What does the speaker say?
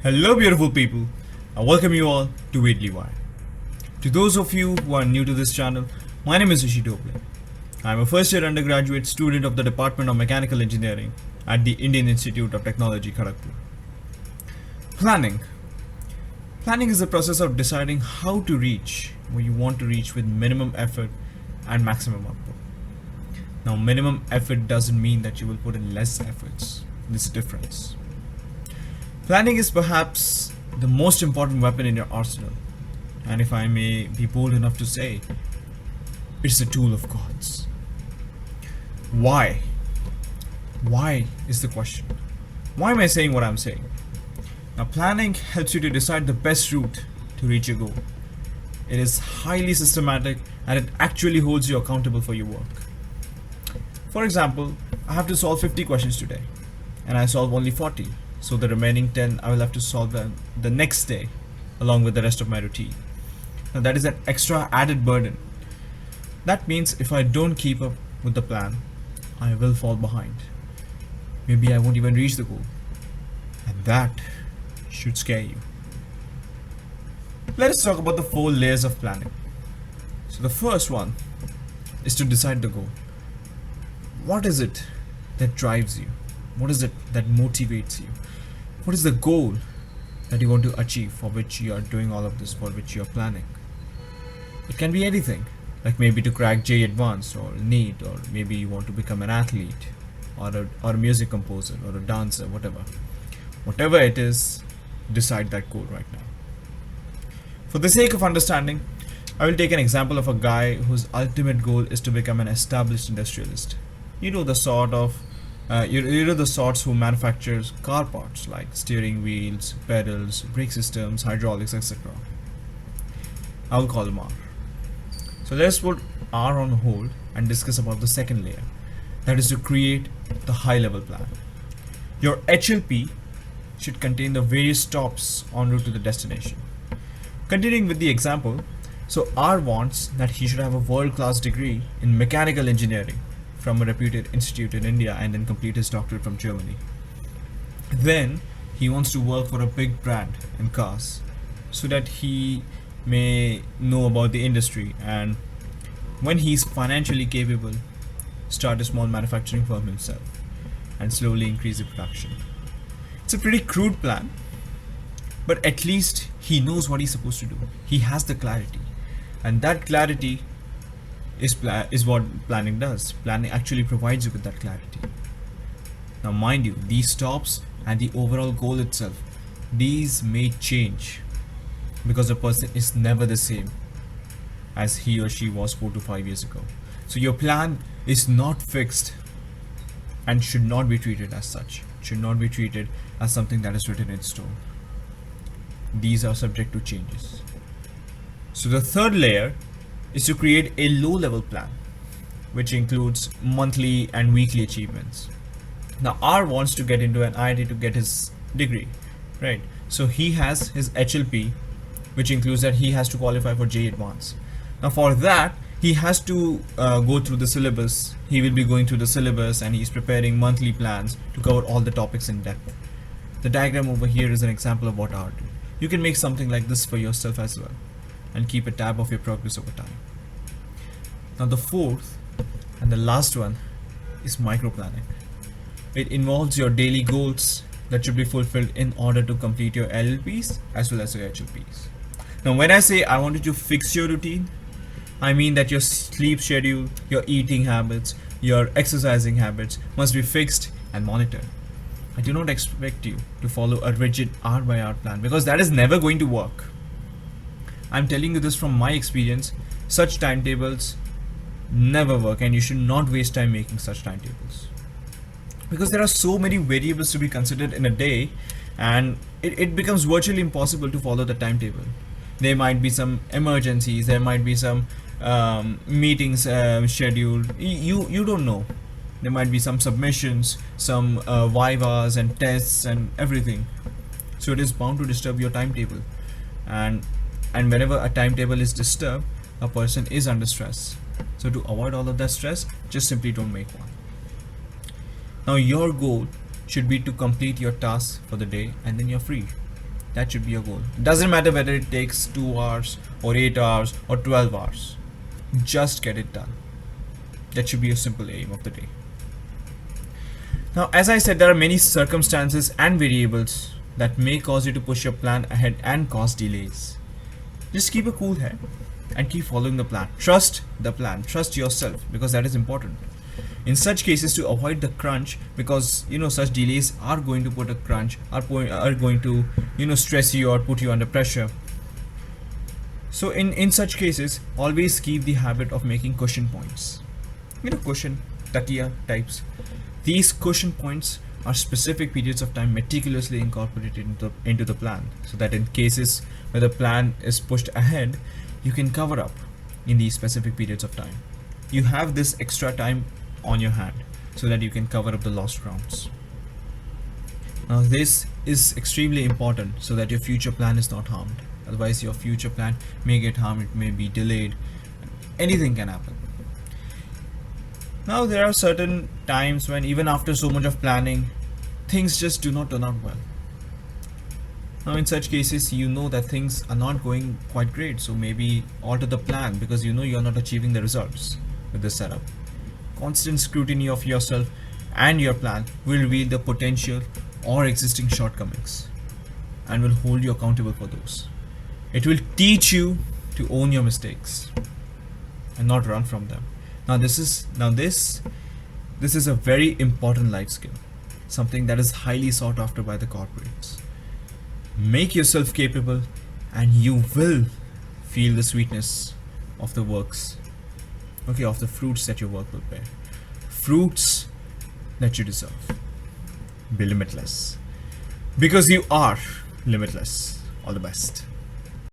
Hello beautiful people, I welcome you all to WeirdlyWired. To those of you who are new to this channel, my name is Rishi Dhoble. I am a first year undergraduate student of the Department of Mechanical Engineering at the Indian Institute of Technology Kharagpur. Planning. Planning is the process of deciding how to reach where you want to reach with minimum effort and maximum output. Now minimum effort doesn't mean that you will put in less efforts. There's a difference. Planning is perhaps the most important weapon in your arsenal, and if I may be bold enough to say, it's a tool of gods. Why? Why is the question. Why am I saying what I'm saying? Now planning helps you to decide the best route to reach your goal. It is highly systematic and it actually holds you accountable for your work. For example, I have to solve 50 questions today and I solve only 40. So the remaining 10 I will have to solve them the next day along with the rest of my routine. Now that is an extra added burden. That means if I don't keep up with the plan, I will fall behind. Maybe I won't even reach the goal. And that should scare you. Let us talk about the 4 layers of planning. So the first one is to decide the goal. What is it that drives you? What is it that motivates you? What is the goal that you want to achieve, for which you are doing all of this, for which you are planning? It can be anything, like maybe to crack JEE Advanced or NEET, or maybe you want to become an athlete or a music composer or a dancer, whatever. Whatever it is, decide that goal right now. For the sake of understanding, I will take an example of a guy whose ultimate goal is to become an established industrialist. You know the sorts who manufactures car parts like steering wheels, pedals, brake systems, hydraulics, etc. I'll call him R. So let's put R on hold and discuss about the second layer, that is to create the high level plan. Your HLP should contain the various stops en route to the destination. Continuing with the example, so R wants that he should have a world-class degree in mechanical engineering from a reputed institute in India and then complete his doctorate from Germany. Then he wants to work for a big brand in cars so that he may know about the industry, and when he's financially capable, start a small manufacturing firm himself and slowly increase the production. It's a pretty crude plan, but at least he knows what he's supposed to do. He has the clarity, and that clarity is what planning does. Planning actually provides you with that clarity. Now mind you, these stops and the overall goal itself, these may change because a person is never the same as he or she was 4 to 5 years ago. So your plan is not fixed and should not be treated as such. It should not be treated as something that is written in stone. These are subject to changes. So the third layer is to create a low-level plan, which includes monthly and weekly achievements. Now R wants to get into an IIT to get his degree, right? So he has his HLP, which includes that he has to qualify for JEE Advanced. Now for that, he has to go through the syllabus. He will be going through the syllabus and he's preparing monthly plans to cover all the topics in depth. The diagram over here is an example of what R do. You can make something like this for yourself as well and keep a tab of your progress over time. Now the fourth and the last one is microplanning. It involves your daily goals that should be fulfilled in order to complete your LLPs as well as your HLPs. Now when I say I want you to fix your routine, I mean that your sleep schedule, your eating habits, your exercising habits must be fixed and monitored. I do not expect you to follow a rigid hour by hour plan because that is never going to work. I'm telling you this from my experience. Such timetables never work, and you should not waste time making such timetables because there are so many variables to be considered in a day, and it becomes virtually impossible to follow the timetable. There might be some emergencies, there might be some meetings scheduled. You don't know. There might be some submissions, some vivas and tests and everything. So it is bound to disturb your timetable, and whenever a timetable is disturbed, a person is under stress. So to avoid all of that stress, just simply don't make one. Now your goal should be to complete your tasks for the day and then you're free. That should be your goal. It doesn't matter whether it takes 2 hours or 8 hours or 12 hours. Just get it done. That should be your simple aim of the day. Now, as I said, there are many circumstances and variables that may cause you to push your plan ahead and cause delays. Just keep a cool head and keep following the plan. Trust the plan. Trust yourself, because that is important. In such cases, to avoid the crunch, because such delays are going to put a crunch, are going to stress you or put you under pressure. So in such cases, always keep the habit of making cushion points. Cushion, takia types. These cushion points are specific periods of time meticulously incorporated into the plan, so that in cases where the plan is pushed ahead, you can cover up in these specific periods of time. You have this extra time on your hand so that you can cover up the lost grounds. Now, this is extremely important so that your future plan is not harmed. Otherwise, your future plan may get harmed, it may be delayed, anything can happen. Now, there are certain times when even after so much of planning, things just do not turn out well. Now, in such cases, that things are not going quite great, so maybe alter the plan, because you're not achieving the results with this setup. Constant scrutiny of yourself and your plan will reveal the potential or existing shortcomings and will hold you accountable for those. It will teach you to own your mistakes and not run from them. Now this is a very important life skill, something that is highly sought after by the corporates. Make yourself capable and you will feel the sweetness of the works, of the fruits that your work will bear. Fruits that you deserve. Be limitless. Because you are limitless. All the best.